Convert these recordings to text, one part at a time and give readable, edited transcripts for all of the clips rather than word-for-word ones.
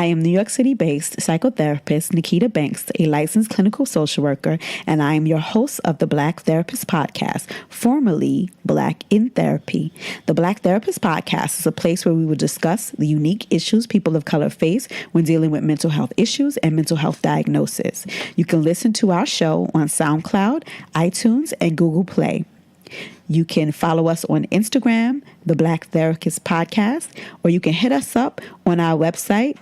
am New York City-based psychotherapist Nikita Banks, a licensed clinical social worker, and I am your host of the Black Therapist Podcast, formerly Black in Therapy. The Black Therapist Podcast is a place where we will discuss the unique issues people of color face when dealing with mental health issues and mental health diagnosis. You can listen to our show on SoundCloud, iTunes, and Google Play. You can follow us on Instagram, the Black Therapist Podcast, or you can hit us up on our website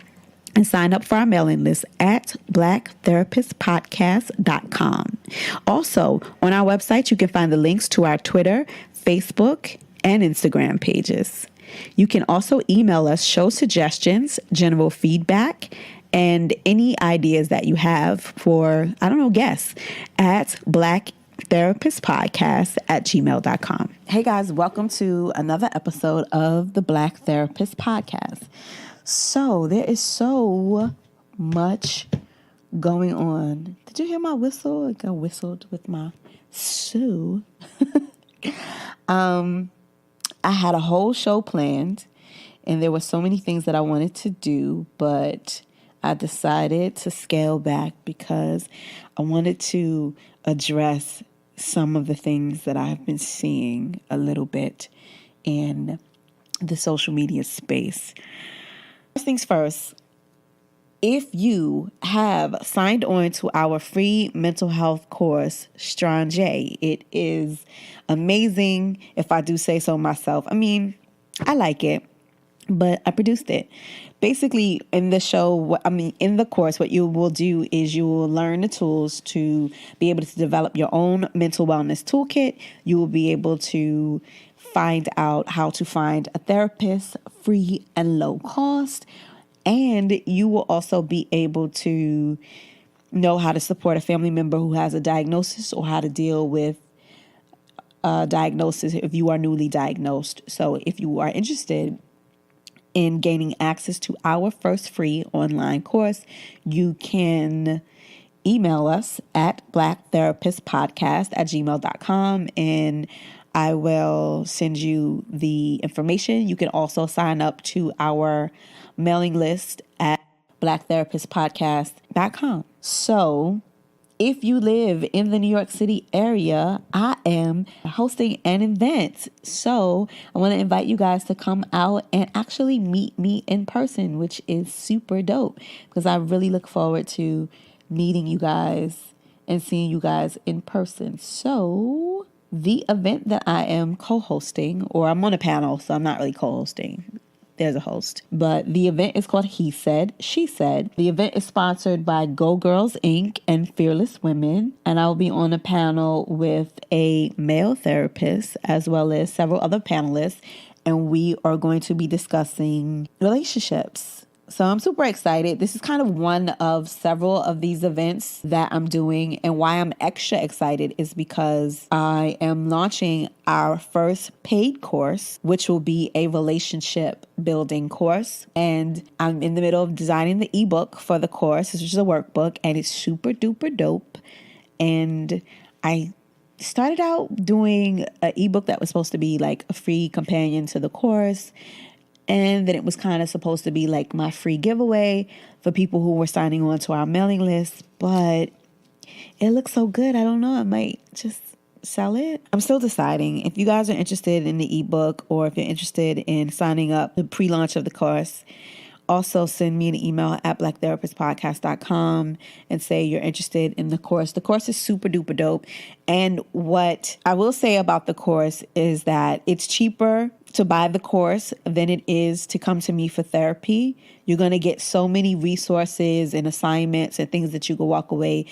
and sign up for our mailing list at blacktherapistpodcast.com. Also, on our website, you can find the links to our Twitter, Facebook, and Instagram pages. You can also email us show suggestions, general feedback, and any ideas that you have for, guests at blacktherapistpodcast@gmail.com. Hey guys, welcome to another episode of the Black Therapist Podcast. So there is so much going on. Did you hear my whistle? Like I whistled with my Sue. I had a whole show planned and there were so many things that I wanted to do, but I decided to scale back because I wanted to address some of the things that I've been seeing a little bit in the social media space. First things first, if you have signed on to our free mental health course, Strange, it is amazing, if I do say so myself. I like it, but I produced it. Basically, in the course, what you will do is you will learn the tools to be able to develop your own mental wellness toolkit. You will be able to find out how to find a therapist free and low cost. And you will also be able to know how to support a family member who has a diagnosis or how to deal with a diagnosis if you are newly diagnosed. So if you are interested in gaining access to our first free online course, you can email us at blacktherapistpodcast@gmail.com and I will send you the information. You can also sign up to our mailing list at blacktherapistpodcast.com. So if you live in the New York City area, I am hosting an event. So I want to invite you guys to come out and actually meet me in person, which is super dope because I really look forward to meeting you guys and seeing you guys in person. So the event that I am co-hosting, or I'm on a panel, so I'm not really co-hosting. There's a host. But the event is called He Said, She Said. The event is sponsored by Go Girls Inc. and Fearless Women. And I will be on a panel with a male therapist as well as several other panelists. And we are going to be discussing relationships. So I'm super excited. This is kind of one of several of these events that I'm doing. And why I'm extra excited is because I am launching our first paid course, which will be a relationship building course. And I'm in the middle of designing the ebook for the course, which is a workbook, and it's super duper dope. And I started out doing an ebook that was supposed to be like a free companion to the course. And then it was kind of supposed to be like my free giveaway for people who were signing on to our mailing list. But it looks so good. I don't know. I might just sell it. I'm still deciding. If you guys are interested in the ebook or if you're interested in signing up the pre-launch of the course, also send me an email at blacktherapistpodcast.com and say you're interested in the course. The course is super duper dope. And what I will say about the course is that it's cheaper to buy the course than it is to come to me for therapy. You're going to get so many resources and assignments and things that you can walk away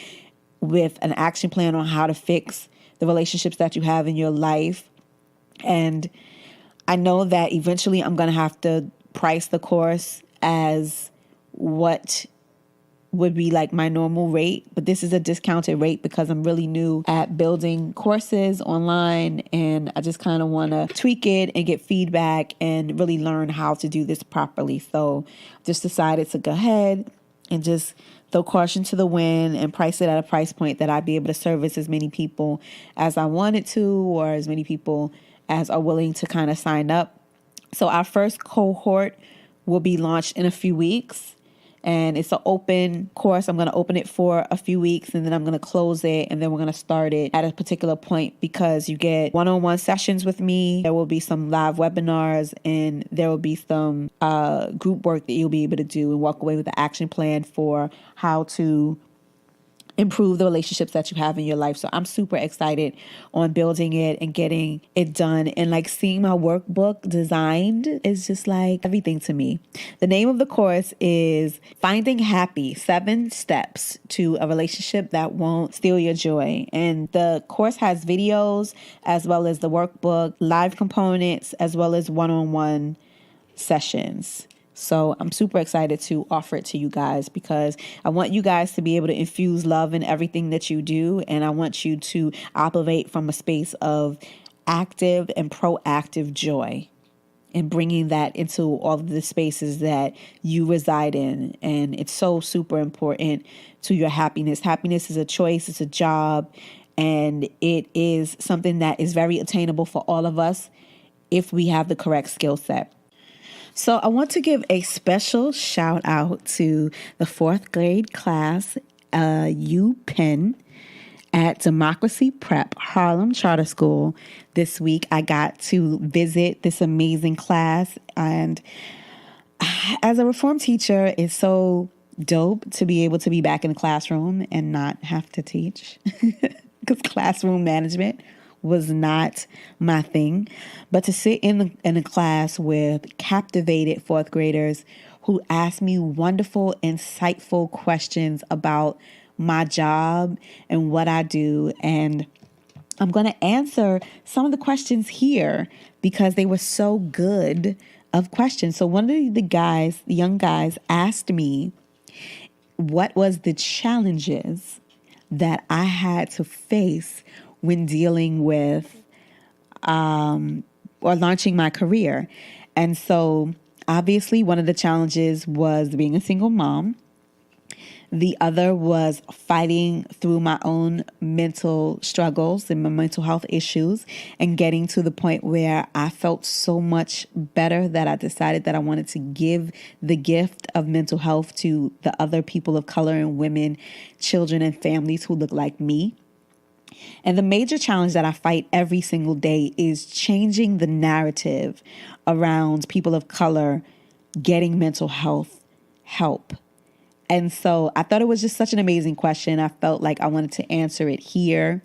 with an action plan on how to fix the relationships that you have in your life. And I know that eventually I'm going to have to price the course as what would be like my normal rate, but this is a discounted rate because I'm really new at building courses online and I just kind of want to tweak it and get feedback and really learn how to do this properly. So just decided to go ahead and just throw caution to the wind and price it at a price point that I'd be able to service as many people as I wanted to, or as many people as are willing to kind of sign up. So our first cohort will be launched in a few weeks. And it's an open course. I'm going to open it for a few weeks and then I'm going to close it. And then we're going to start it at a particular point because you get one-on-one sessions with me. There will be some live webinars and there will be some group work that you'll be able to do and walk away with an action plan for how to improve the relationships that you have in your life. So I'm super excited on building it and getting it done. And like seeing my workbook designed is just like everything to me. The name of the course is Finding Happy, 7 Steps to a Relationship That Won't Steal Your Joy. And the course has videos as well as the workbook, live components, as well as one-on-one sessions. So I'm super excited to offer it to you guys because I want you guys to be able to infuse love in everything that you do. And I want you to operate from a space of active and proactive joy and bringing that into all of the spaces that you reside in. And it's so super important to your happiness. Happiness is a choice. It's a job. And it is something that is very attainable for all of us if we have the correct skill set. So I want to give a special shout out to the 4th grade class, UPenn at Democracy Prep, Harlem Charter School. This week I got to visit this amazing class. And as a reform teacher, it's so dope to be able to be back in the classroom and not have to teach because classroom management was not my thing. But to sit in a class with captivated 4th graders who asked me wonderful, insightful questions about my job and what I do. And I'm going to answer some of the questions here because they were so good of questions. So one of the young guys asked me what was the challenges that I had to face when dealing with or launching my career. And so obviously one of the challenges was being a single mom. The other was fighting through my own mental struggles and my mental health issues and getting to the point where I felt so much better that I decided that I wanted to give the gift of mental health to the other people of color and women, children, and families who look like me. And the major challenge that I fight every single day is changing the narrative around people of color getting mental health help. And so I thought it was just such an amazing question. I felt like I wanted to answer it here.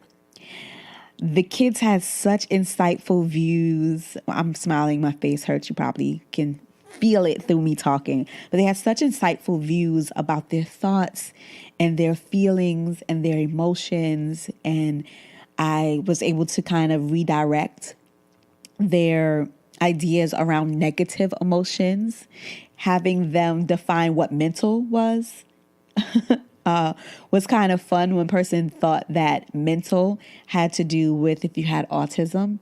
The kids had such insightful views. I'm smiling, my face hurts. You probably can feel it through me talking. But they had such insightful views about their thoughts and their feelings and their emotions. And I was able to kind of redirect their ideas around negative emotions, having them define what mental was. Was kind of fun. One person thought that mental had to do with if you had autism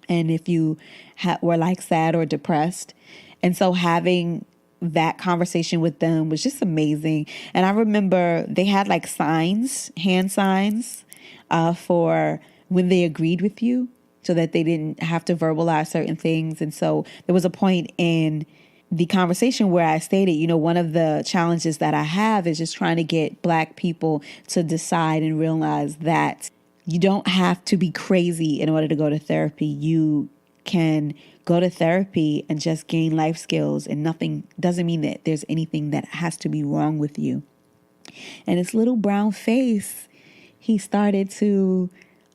and if you were like sad or depressed. And so having that conversation with them was just amazing. And I remember they had like signs, hand signs, for when they agreed with you so that they didn't have to verbalize certain things. And so there was a point in the conversation where I stated, one of the challenges that I have is just trying to get Black people to decide and realize that you don't have to be crazy in order to go to therapy. You can go to therapy and just gain life skills, and nothing doesn't mean that there's anything that has to be wrong with you. And his little brown face, he started to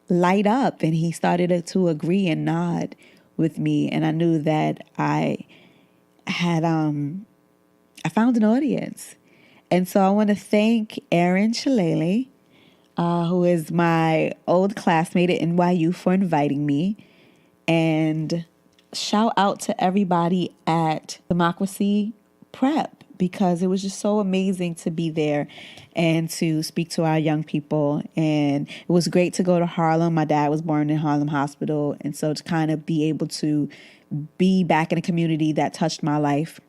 light up and he started to agree and nod with me. And I knew that I found an audience. And so I want to thank Erin Shalele, who is my old classmate at NYU, for inviting me. And shout out to everybody at Democracy Prep, because it was just so amazing to be there and to speak to our young people. And it was great to go to Harlem. My dad was born in Harlem Hospital. And so to kind of be able to be back in a community that touched my life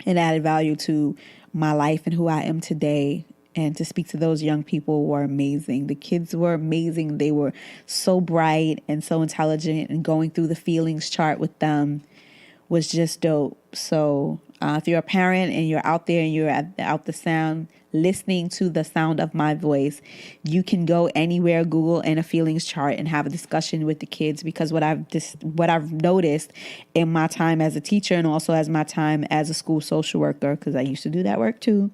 and added value to my life and who I am today, and to speak to those young people were amazing. The kids were amazing. They were so bright and so intelligent, and going through the feelings chart with them was just dope. So If you're a parent and you're out there and you're out the sound, listening to the sound of my voice, you can go anywhere, Google and a feelings chart, and have a discussion with the kids. Because what I've noticed in my time as a teacher and also as my time as a school social worker, because I used to do that work too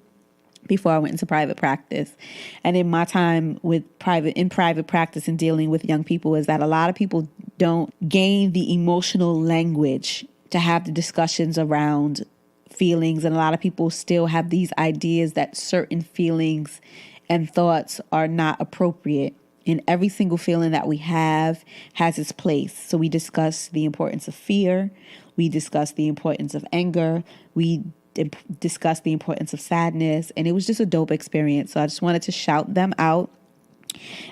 before I went into private practice, and in my time with private practice and dealing with young people, is that a lot of people don't gain the emotional language to have the discussions around feelings. And a lot of people still have these ideas that certain feelings and thoughts are not appropriate. And every single feeling that we have has its place. So we discuss the importance of fear. We discuss the importance of anger. We discuss the importance of sadness. And it was just a dope experience. So I just wanted to shout them out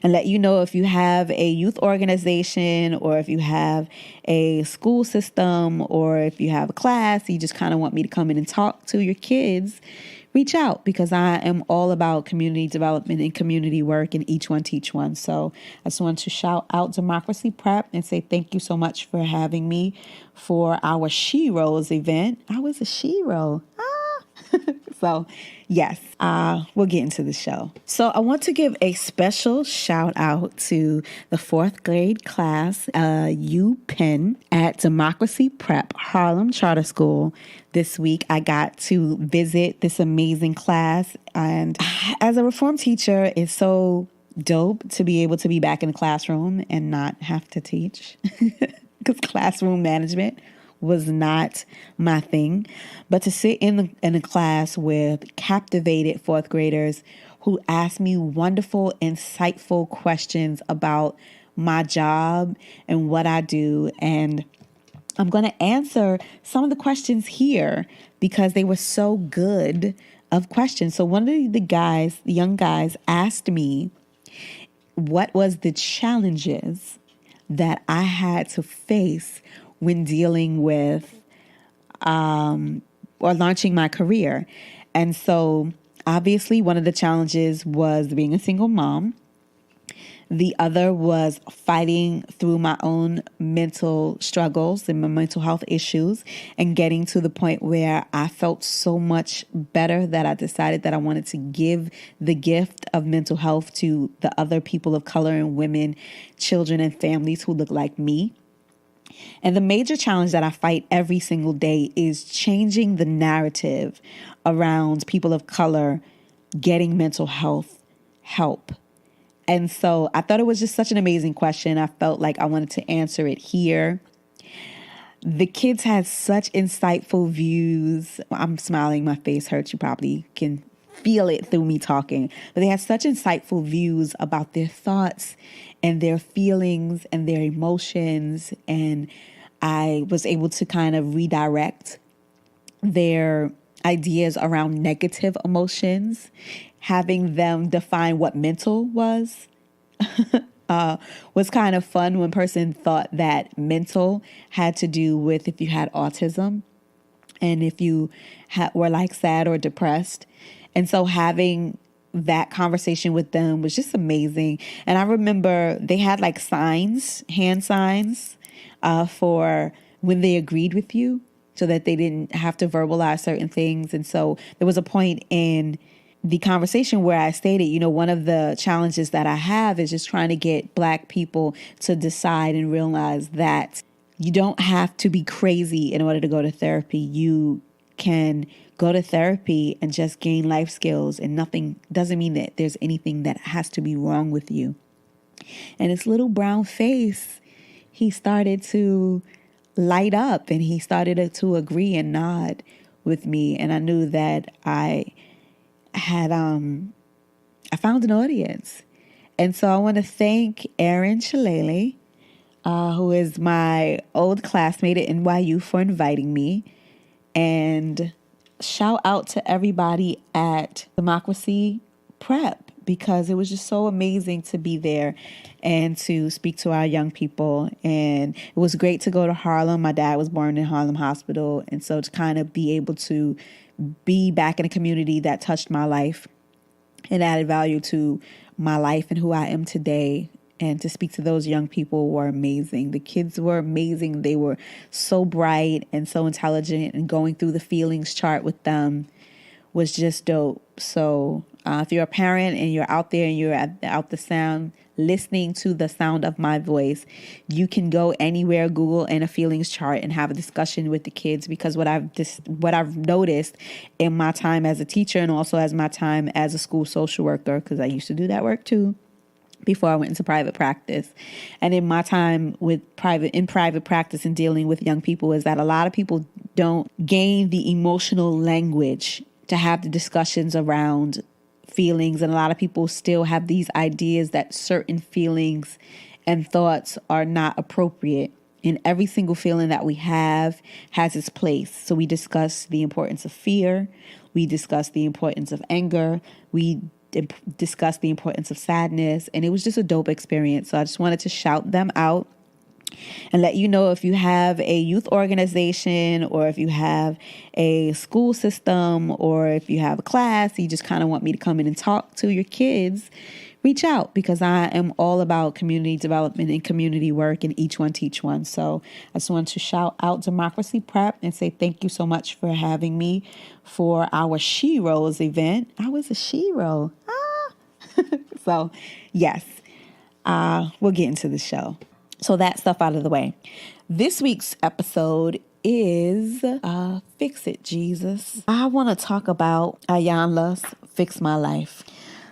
and let you know, if you have a youth organization, or if you have a school system, or if you have a class, you just kind of want me to come in and talk to your kids, reach out, because I am all about community development and community work, and each one teach one. So I just want to shout out Democracy Prep and say thank you so much for having me for our She Rolls event. I was a She Roll. So yes, we'll get into the show. So I want to give a special shout out to the 4th grade class, UPenn at Democracy Prep Harlem Charter School. This week I got to visit this amazing class, and as a reform teacher, it's so dope to be able to be back in the classroom and not have to teach, because classroom management was not my thing. But to sit in a class with captivated 4th graders who asked me wonderful, insightful questions about my job and what I do. And I'm going to answer some of the questions here because they were so good of questions. So one of the young guys asked me what was the challenges that I had to face when dealing with or launching my career. And so obviously one of the challenges was being a single mom. The other was fighting through my own mental struggles and my mental health issues, and getting to the point where I felt so much better that I decided that I wanted to give the gift of mental health to the other people of color and women, children, and families who look like me. And the major challenge that I fight every single day is changing the narrative around people of color getting mental health help. And so I thought it was just such an amazing question. I felt like I wanted to answer it here. The kids had such insightful views. I'm smiling, my face hurts. You probably can feel it through me talking. But they had such insightful views about their thoughts and their feelings and their emotions. And I was able to kind of redirect their ideas around negative emotions, having them define what mental was. Was kind of fun. One person thought that mental had to do with if you had autism and if you were like sad or depressed. And so having that conversation with them was just amazing. And I remember they had like signs, hand signs, for when they agreed with you so that they didn't have to verbalize certain things. And so there was a point in the conversation where I stated, one of the challenges that I have is just trying to get Black people to decide and realize that you don't have to be crazy in order to go to therapy. You can go to therapy and just gain life skills, and nothing doesn't mean that there's anything that has to be wrong with you. And his little brown face, he started to light up and he started to agree and nod with me. And I knew that I found an audience. And so I want to thank Erin Shalele, who is my old classmate at NYU, for inviting me. And shout out to everybody at Democracy Prep, because it was just so amazing to be there and to speak to our young people. And it was great to go to Harlem. My dad was born in Harlem Hospital. And so to kind of be able to be back in a community that touched my life and added value to my life and who I am today and to speak to those young people were amazing. The kids were amazing. They were so bright and so intelligent, and going through the feelings chart with them was just dope. So if you're a parent and you're out there and you're out the sound, listening to the sound of my voice, you can go anywhere, Google and a feelings chart, and have a discussion with the kids. Because what I've noticed in my time as a teacher, and also as my time as a school social worker, because I used to do that work too before I went into private practice, and in my time with private practice and dealing with young people, is that a lot of people don't gain the emotional language to have the discussions around feelings. And a lot of people still have these ideas that certain feelings and thoughts are not appropriate. And every single feeling that we have has its place. So we discuss the importance of fear. We discuss the importance of anger. We discuss the importance of sadness. And it was just a dope experience. So I just wanted to shout them out and let you know, if you have a youth organization, or if you have a school system, or if you have a class, you just kind of want me to come in and talk to your kids, reach out, because I am all about community development and community work, and each one teach one. So I just want to shout out Democracy Prep and say thank you so much for having me for our She-Rose event. I was a She-Ro. So yes, we'll get into the show. So that stuff out of the way. This week's episode is Fix It Jesus. I want to talk about Iyanla's Fix My Life.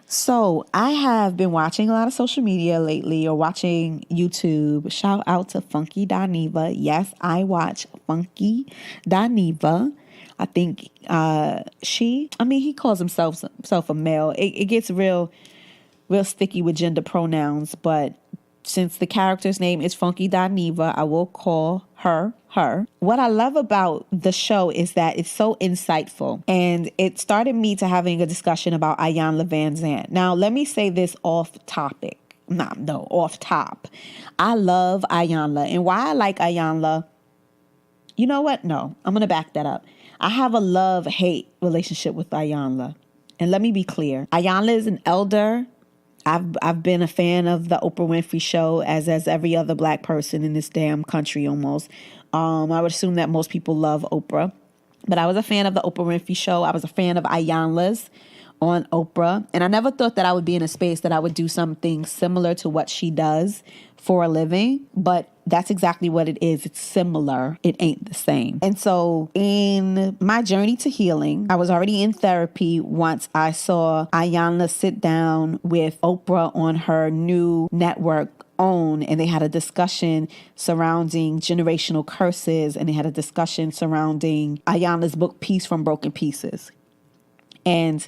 So I have been watching a lot of social media lately, or watching YouTube. Shout out to Funky Daniva. Yes, I watch Funky Daniva. I think he calls himself a male. It gets real sticky with gender pronouns, but since the character's name is Funky Daniva, I will call her. What I love about the show is that it's so insightful, and it started me to having a discussion about Iyanla VanZant. Now, let me say this off topic. Off top. I love Iyanla, and why I like Iyanla, you know what? No, I'm going to back that up. I have a love-hate relationship with Iyanla, and let me be clear. Iyanla is an elder. I've been a fan of the Oprah Winfrey Show, as every other Black person in this damn country almost. I would assume that most people love Oprah, but I was a fan of the Oprah Winfrey Show. I was a fan of Iyanla's on Oprah, and I never thought that I would be in a space that I would do something similar to what she does for a living, but that's exactly what it is. It's similar. It ain't the same. And so in my journey to healing, I was already in therapy once I saw Iyanla sit down with Oprah on her new network OWN, and they had a discussion surrounding generational curses, and they had a discussion surrounding Iyanla's book, Peace from Broken Pieces. And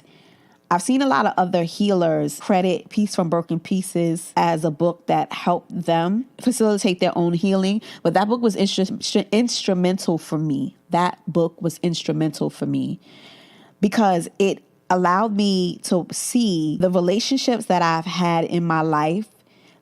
I've seen a lot of other healers credit Peace from Broken Pieces as a book that helped them facilitate their own healing. But that book was instrumental for me. That book was instrumental for me because it allowed me to see the relationships that I've had in my life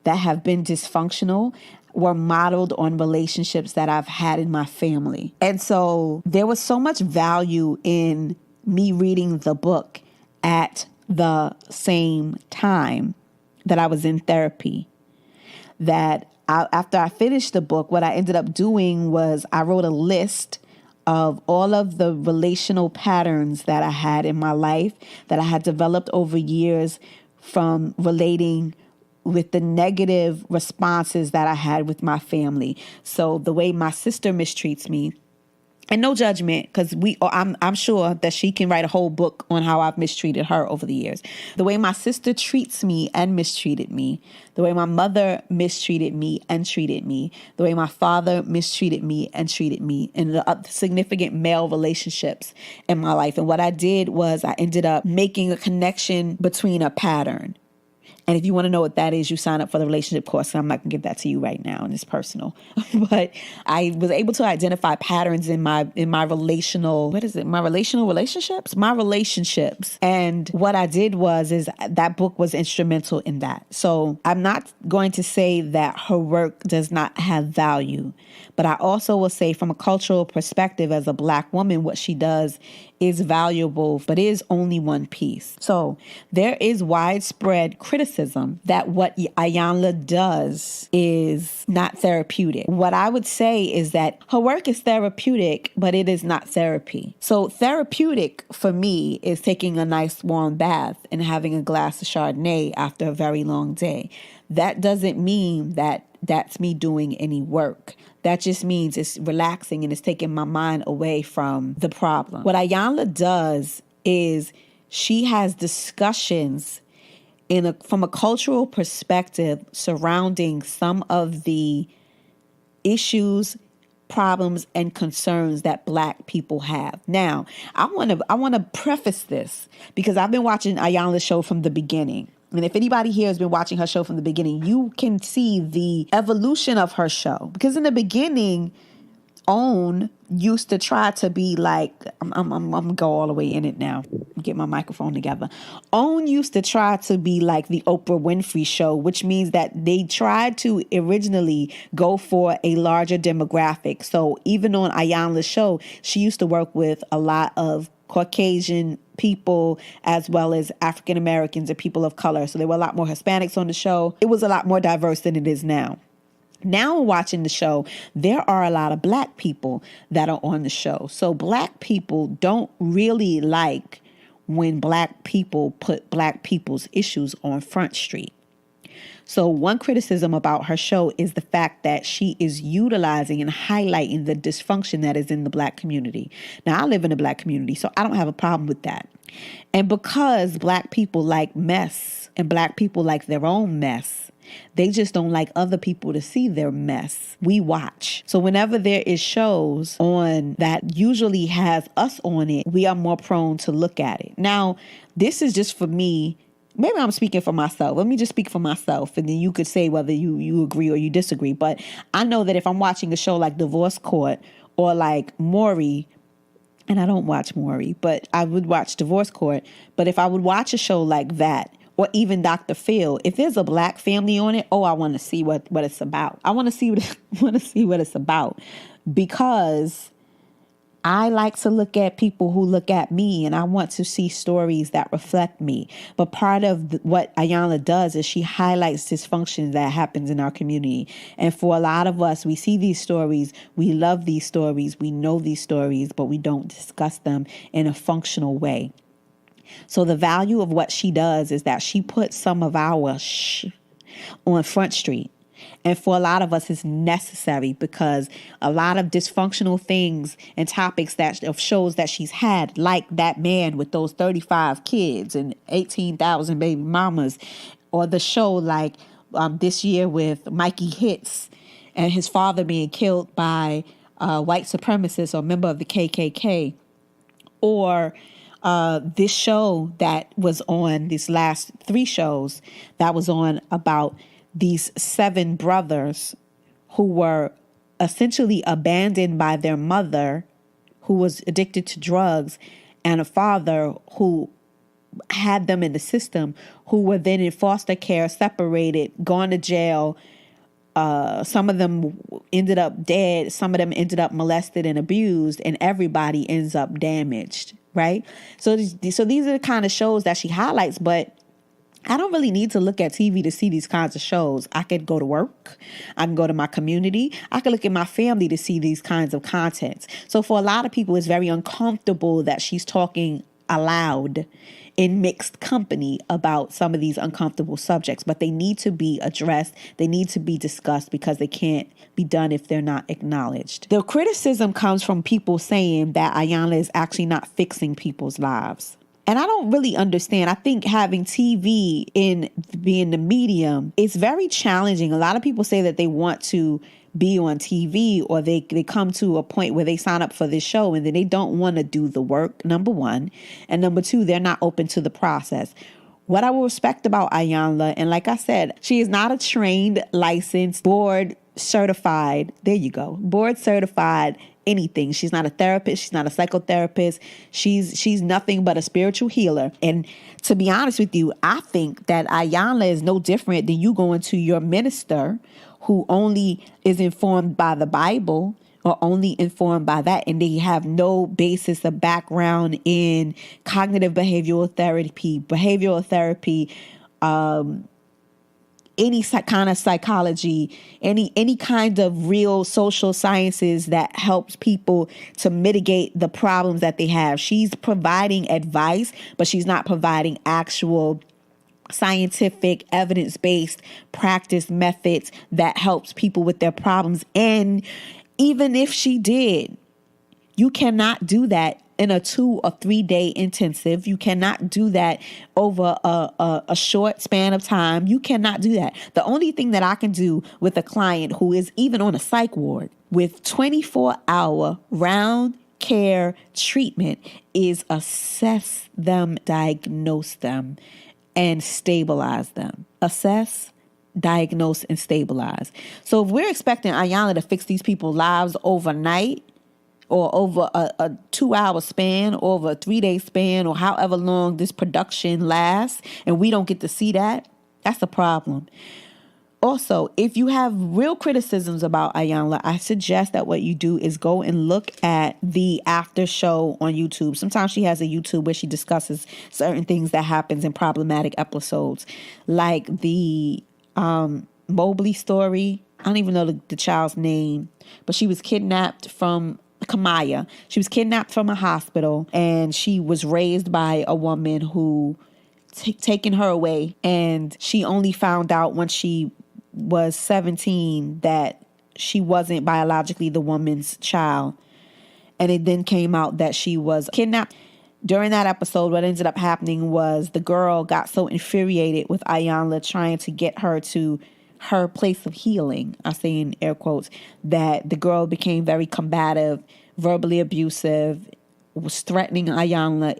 that have been dysfunctional were modeled on relationships that I've had in my family. And so there was so much value in me reading the book at the same time that I was in therapy, that after I finished the book, what I ended up doing was I wrote a list of all of the relational patterns that I had in my life that I had developed over years from relating with the negative responses that I had with my family. So the way my sister mistreats me, and no judgment, because I'm sure that she can write a whole book on how I've mistreated her over the years. The way my sister treats me and mistreated me, the way my mother mistreated me and treated me, the way my father mistreated me and treated me, and the significant male relationships in my life. And what I did was I ended up making a connection between a pattern. And if you want to know what that is, you sign up for the relationship course. I'm not going to give that to you right now, and it's personal. But I was able to identify patterns in my relational, my relational relationships? My relationships. And what I did is that book was instrumental in that. So I'm not going to say that her work does not have value, but I also will say from a cultural perspective as a Black woman, what she does is valuable, but is only one piece. So there is widespread criticism that what Iyanla does is not therapeutic. What I would say is that her work is therapeutic, but it is not therapy. So therapeutic for me is taking a nice warm bath and having a glass of Chardonnay after a very long day. That doesn't mean that that's me doing any work. That just means it's relaxing and it's taking my mind away from the problem. What Iyanla does is she has discussions from a cultural perspective surrounding some of the issues, problems, and concerns that Black people have. Now, I want to preface this because I've been watching Iyanla's show from the beginning. And if anybody here has been watching her show from the beginning, you can see the evolution of her show. Because in the beginning, Own used to try to be like, I'm gonna go all the way in it now, get my microphone together. Own used to try to be like the Oprah Winfrey show, which means that they tried to originally go for a larger demographic. So even on Iyanla's show, she used to work with a lot of Caucasian people as well as African Americans and people of color. So there were a lot more Hispanics on the show. It was a lot more diverse than it is now. Now watching the show, there are a lot of Black people that are on the show. So Black people don't really like when Black people put Black people's issues on Front Street. So one criticism about her show is the fact that she is utilizing and highlighting the dysfunction that is in the Black community. Now, I live in a Black community, so I don't have a problem with that. And because Black people like mess and Black people like their own mess, they just don't like other people to see their mess. We watch. So whenever there is shows on that usually has us on it, we are more prone to look at it. Now, this is just for me. Maybe I'm speaking for myself. Let me just speak for myself, and then you could say whether you agree or you disagree. But I know that if I'm watching a show like Divorce Court or like Maury, and I don't watch Maury, but I would watch Divorce Court. But if I would watch a show like that, or even Dr. Phil, if there's a Black family on it, I want to see what it's about. I want to see what it's about, because I like to look at people who look at me, and I want to see stories that reflect me. But part of what Iyanla does is she highlights dysfunction that happens in our community. And for a lot of us, we see these stories, we love these stories, we know these stories, but we don't discuss them in a functional way. So the value of what she does is that she puts some of our on Front Street. And for a lot of us, it's necessary because a lot of dysfunctional things and topics of shows that she's had, like that man with those 35 kids and 18,000 baby mamas, or the show like this year with Mikey Hitz and his father being killed by white supremacists or member of the KKK, or this show that was on, these last 3 shows that was on about these 7 brothers who were essentially abandoned by their mother, who was addicted to drugs, and a father who had them in the system, who were then in foster care, separated, gone to jail. Some of them ended up dead. Some of them ended up molested and abused, and everybody ends up damaged, right? So these are the kind of shows that she highlights, but I don't really need to look at TV to see these kinds of shows. I could go to work. I can go to my community. I could look at my family to see these kinds of contents. So for a lot of people, it's very uncomfortable that she's talking aloud in mixed company about some of these uncomfortable subjects, but they need to be addressed. They need to be discussed because they can't be done if they're not acknowledged. The criticism comes from people saying that Iyanla is actually not fixing people's lives. And I don't really understand. I think having TV in being the medium is very challenging. A lot of people say that they want to be on TV, or they come to a point where they sign up for this show and then they don't want to do the work, number one. And number two, they're not open to the process. What I will respect about Iyanla, and like I said, she is not a trained, licensed, board certified, board certified anything. She's not a therapist. She's not a psychotherapist. She's nothing but a spiritual healer. And to be honest with you, I think that Iyanla is no different than you going to your minister who only is informed by the Bible, are only informed by that, and they have no basis of background in cognitive behavioral therapy, any kind of psychology, any kind of real social sciences that helps people to mitigate the problems that they have. She's providing advice, but she's not providing actual scientific, evidence-based practice methods that helps people with their problems. And even if she did, you cannot do that in a 2 or 3 day intensive. You cannot do that over a short span of time. You cannot do that. The only thing that I can do with a client who is even on a psych ward with 24-hour round care treatment is assess them, diagnose them, and stabilize them. Assess, diagnose, and stabilize. So if we're expecting Iyanla to fix these people's lives overnight, or over a 2-hour span, or over a 3-day span, or however long this production lasts, and we don't get to see that, that's a problem. Also, if you have real criticisms about Iyanla, I suggest that what you do is go and look at the after show on YouTube. Sometimes she has a YouTube where she discusses certain things that happens in problematic episodes, like the Mobley story. I don't even know the child's name, but she was kidnapped from Kamaya. She was kidnapped from a hospital, and she was raised by a woman who taken her away, and she only found out when she was 17 that she wasn't biologically the woman's child. And it then came out that she was kidnapped. During that episode, what ended up happening was the girl got so infuriated with Iyanla trying to get her to her place of healing, I say in air quotes, that the girl became very combative, verbally abusive, was threatening Iyanla.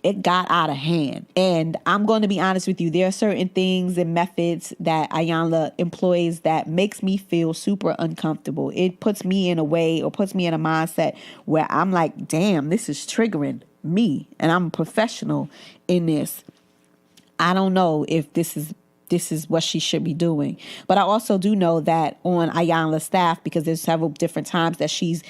It got out of hand. And I'm going to be honest with you, there are certain things and methods that Iyanla employs that makes me feel super uncomfortable. It puts me in a way, or puts me in a mindset where I'm like, damn, this is triggering me, and I'm a professional in this. I don't know if this is what she should be doing. But I also do know that on Iyanla's staff, because there's several different times that she's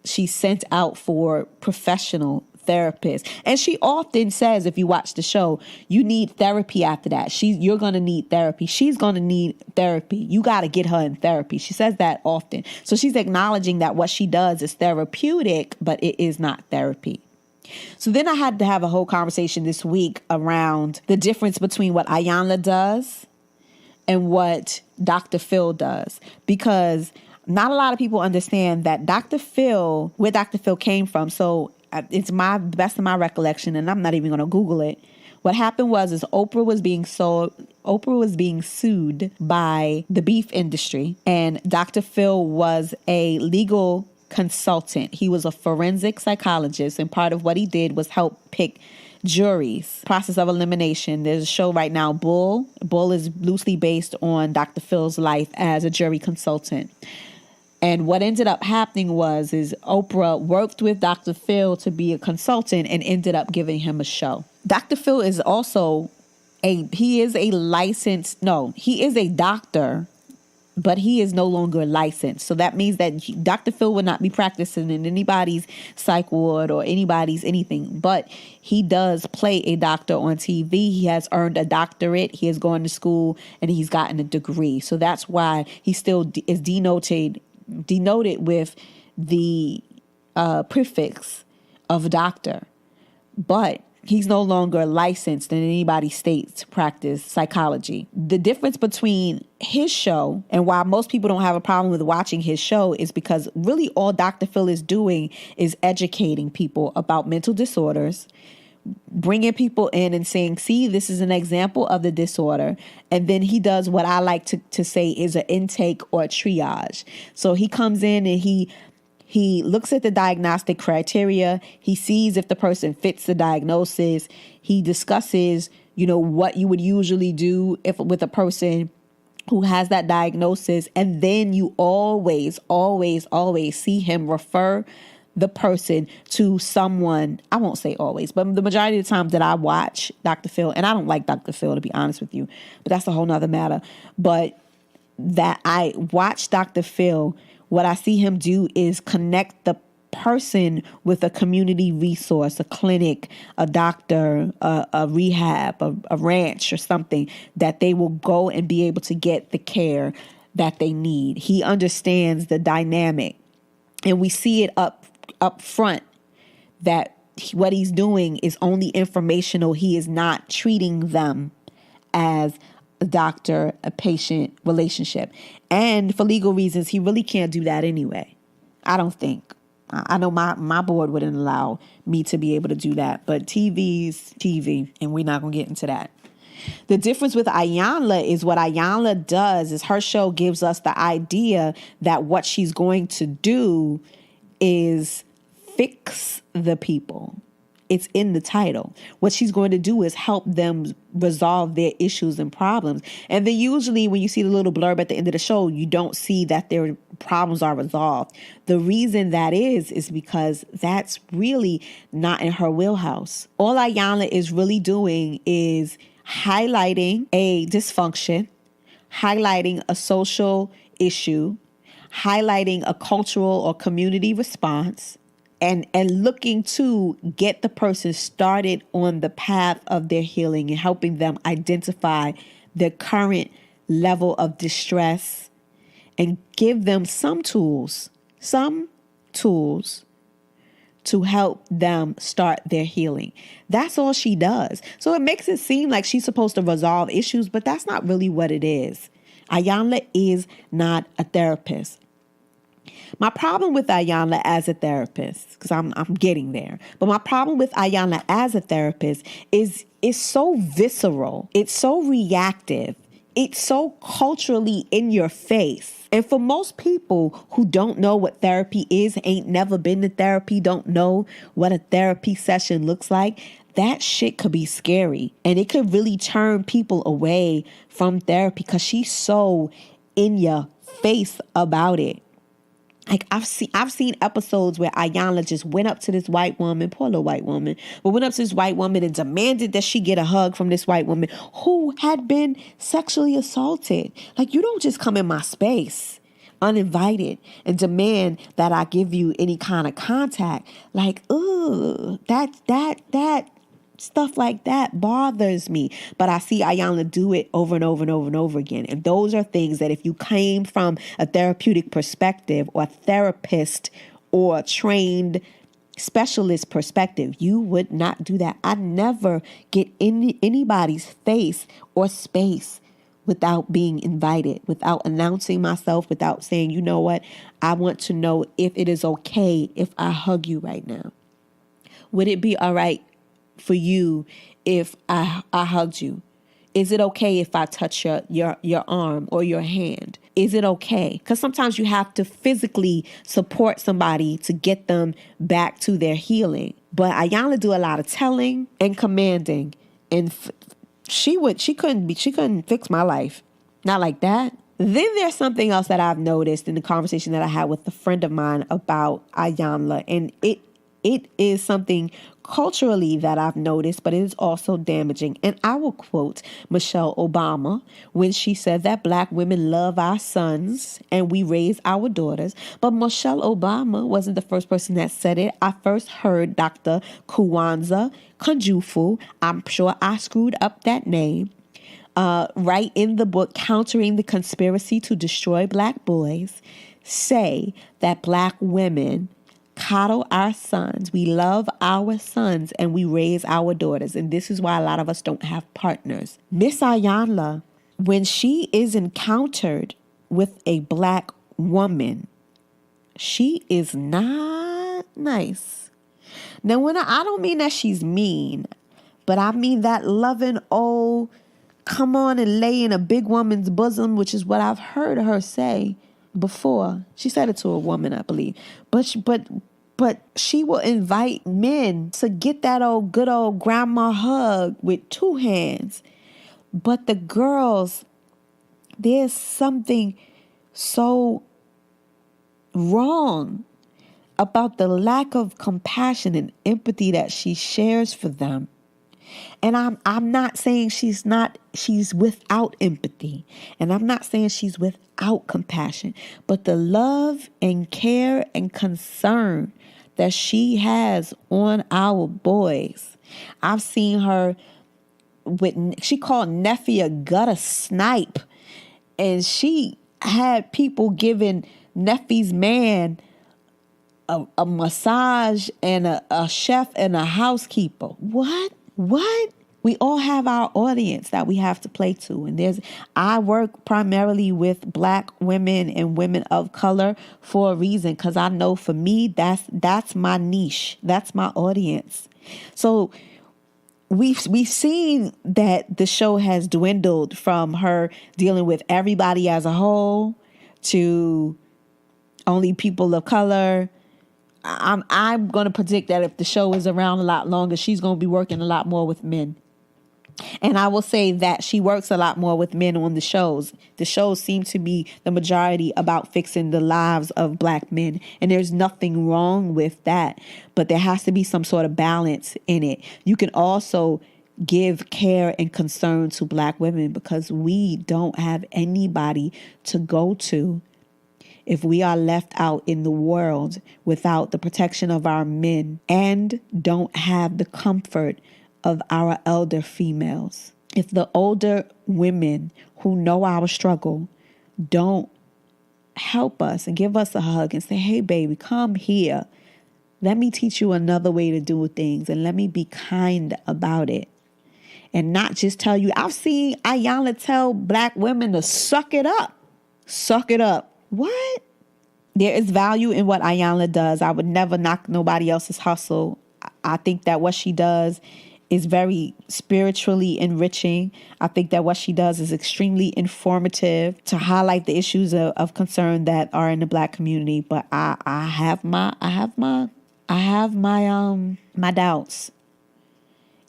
sent out for professional therapists. And she often says, if you watch the show, you need therapy after that. You're going to need therapy. She's going to need therapy. You got to get her in therapy. She says that often. So she's acknowledging that what she does is therapeutic, but it is not therapy. So then I had to have a whole conversation this week around the difference between what Iyanla does and what Dr. Phil does, because not a lot of people understand that where Dr. Phil came from. So it's my best of my recollection, and I'm not even going to Google it. What happened is Oprah was being sued by the beef industry, and Dr. Phil was a legal consultant. He was a forensic psychologist, and part of what he did was help pick juries. Process of elimination. There's a show right now, Bull. Bull is loosely based on Dr. Phil's life as a jury consultant. And what ended up happening is Oprah worked with Dr. Phil to be a consultant and ended up giving him a show. Dr. Phil is also he is a doctor, but he is no longer licensed. So that means that Dr. Phil would not be practicing in anybody's psych ward or anybody's anything, but he does play a doctor on TV. He has earned a doctorate. He has gone to school and he's gotten a degree. So that's why he still is denoted with the prefix of doctor, but he's no longer licensed in anybody's state to practice psychology. The difference between his show and why most people don't have a problem with watching his show is because really all Dr. Phil is doing is educating people about mental disorders, bringing people in and saying, see, this is an example of the disorder. And then he does what I like to say is an intake or a triage. So he comes in and he looks at the diagnostic criteria. He sees if the person fits the diagnosis. He discusses, what you would usually do with a person who has that diagnosis. And then you always, always, always see him refer the person to someone. I won't say always, but the majority of the times that I watch Dr. Phil, and I don't like Dr. Phil, to be honest with you, but that's a whole nother matter. But that I watch Dr. Phil, what I see him do is connect the person with a community resource, a clinic, a doctor, a rehab, a ranch or something that they will go and be able to get the care that they need. He understands the dynamic, and we see it up front that what he's doing is only informational. He is not treating them as a doctor, a patient relationship. And for legal reasons, he really can't do that anyway. I don't think. I know my board wouldn't allow me to be able to do that, but TV's TV, and we're not going to get into that. The difference with Iyanla is what Iyanla does is her show gives us the idea that what she's going to do is fix the people. It's in the title. What she's going to do is help them resolve their issues and problems. And then usually when you see the little blurb at the end of the show, you don't see that their problems are resolved. The reason that is because that's really not in her wheelhouse. All Iyanla is really doing is highlighting a dysfunction, highlighting a social issue, highlighting a cultural or community response, and looking to get the person started on the path of their healing and helping them identify their current level of distress and give them some tools to help them start their healing. That's all she does. So it makes it seem like she's supposed to resolve issues, but that's not really what it is. Iyanla is not a therapist. My problem with Iyanla as a therapist, because I'm getting there, but my problem with Iyanla as a therapist is it's so visceral. It's so reactive. It's so culturally in your face. And for most people who don't know what therapy is, ain't never been to therapy, don't know what a therapy session looks like, that shit could be scary. And it could really turn people away from therapy because she's so in your face about it. Like I've seen episodes where Iyanla just went up to this white woman, poor little white woman, but went up to this white woman and demanded that she get a hug from this white woman who had been sexually assaulted. Like, you don't just come in my space uninvited and demand that I give you any kind of contact. Like, that stuff like that bothers me. But I see Iyanla do it over and over and over and over again. And those are things that if you came from a therapeutic perspective or therapist or trained specialist perspective, you would not do that. I never get in anybody's face or space without being invited, without announcing myself, without saying, you know what, I want to know if it is okay if I hug you right now. Would it be all right for you if I hugged you? Is it okay if I touch your arm or your hand? Is it okay? Because sometimes you have to physically support somebody to get them back to their healing. But Iyanla do a lot of telling and commanding, and she couldn't fix my life, not like that. Then there's something else that I've noticed in the conversation that I had with a friend of mine about Iyanla, and it is something culturally that I've noticed, but it is also damaging. And I will quote Michelle Obama when she said that Black women love our sons and we raise our daughters. But Michelle Obama wasn't the first person that said it. I first heard Dr. Kwanzaa Kunjufu, I'm sure I screwed up that name, write in the book Countering the Conspiracy to Destroy Black Boys, say that Black women coddle our sons. We love our sons and we raise our daughters. And this is why a lot of us don't have partners. Miss Iyanla, when she is encountered with a Black woman, she is not nice. Now, when I don't mean that she's mean, but I mean that loving, oh, come on and lay in a big woman's bosom, which is what I've heard her say before. She said it to a woman, I believe. But she will invite men to get that good old grandma hug with two hands. But the girls, there's something so wrong about the lack of compassion and empathy that she shares for them. And I'm not saying she's without empathy. And I'm not saying she's without compassion. But the love and care and concern that she has on our boys. I've seen her she called Neffy a gutter snipe. And she had people giving Neffy's man a massage and a chef and a housekeeper. What? We all have our audience that we have to play to. And I work primarily with Black women and women of color for a reason, because I know for me, that's my niche. That's my audience. So we've seen that the show has dwindled from her dealing with everybody as a whole to only people of color. I'm going to predict that if the show is around a lot longer, she's going to be working a lot more with men. And I will say that she works a lot more with men on the shows. The shows seem to be the majority about fixing the lives of Black men. And there's nothing wrong with that. But there has to be some sort of balance in it. You can also give care and concern to Black women, because we don't have anybody to go to if we are left out in the world without the protection of our men and don't have the comfort of our elder females. If the older women who know our struggle don't help us and give us a hug and say, hey, baby, come here. Let me teach you another way to do things, and let me be kind about it. And not just tell you. I've seen Iyanla tell Black women to suck it up. Suck it up. What? There is value in what Iyanla does. I would never knock nobody else's hustle. I think that what she does is very spiritually enriching. I think that what she does is extremely informative to highlight the issues of concern that are in the Black community. But I have my doubts.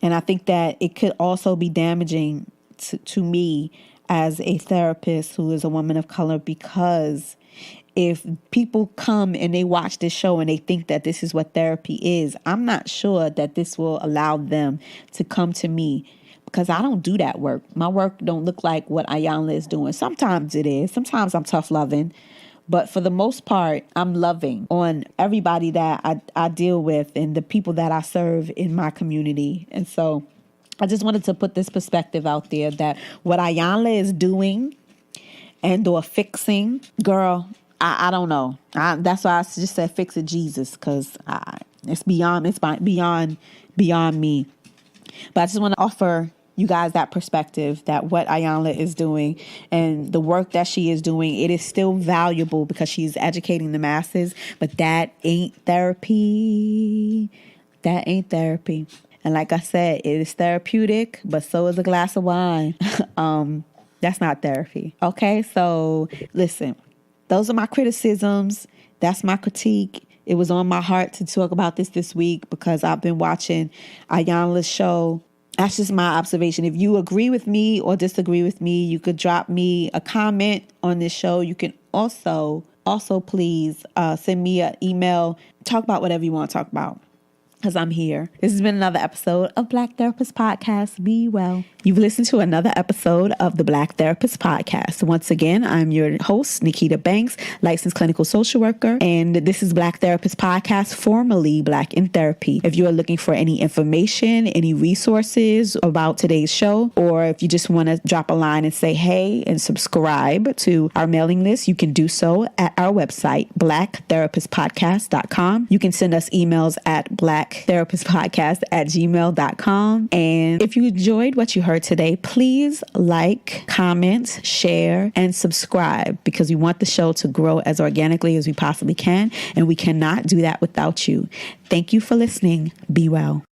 And I think that it could also be damaging to me as a therapist who is a woman of color, because if people come and they watch this show and they think that this is what therapy is, I'm not sure that this will allow them to come to me, because I don't do that work. My work don't look like what Iyanla is doing. Sometimes it is. Sometimes I'm tough loving. But for the most part, I'm loving on everybody that I deal with and the people that I serve in my community. And so I just wanted to put this perspective out there that what Iyanla is doing and or fixing, girl, I don't know. That's why I just said fix it, Jesus, because it's beyond me. But I just want to offer you guys that perspective that what Iyanla is doing and the work that she is doing, it is still valuable because she's educating the masses. But that ain't therapy. That ain't therapy. And like I said, it is therapeutic, but so is a glass of wine. That's not therapy. Okay, so listen. Those are my criticisms. That's my critique. It was on my heart to talk about this week because I've been watching Iyanla's show. That's just my observation. If you agree with me or disagree with me, you could drop me a comment on this show. You can also please send me an email. Talk about whatever you want to talk about, because I'm here. This has been another episode of Black Therapist Podcast. Be well. You've listened to another episode of the Black Therapist Podcast. Once again, I'm your host, Nikita Banks, licensed clinical social worker. And this is Black Therapist Podcast, formerly Black in Therapy. If you are looking for any information, any resources about today's show, or if you just want to drop a line and say hey and subscribe to our mailing list, you can do so at our website, blacktherapistpodcast.com. You can send us emails at blacktherapistpodcast@gmail.com. And if you enjoyed what you heard today, please like, comment, share, and subscribe, because we want the show to grow as organically as we possibly can. And we cannot do that without you. Thank you for listening. Be well.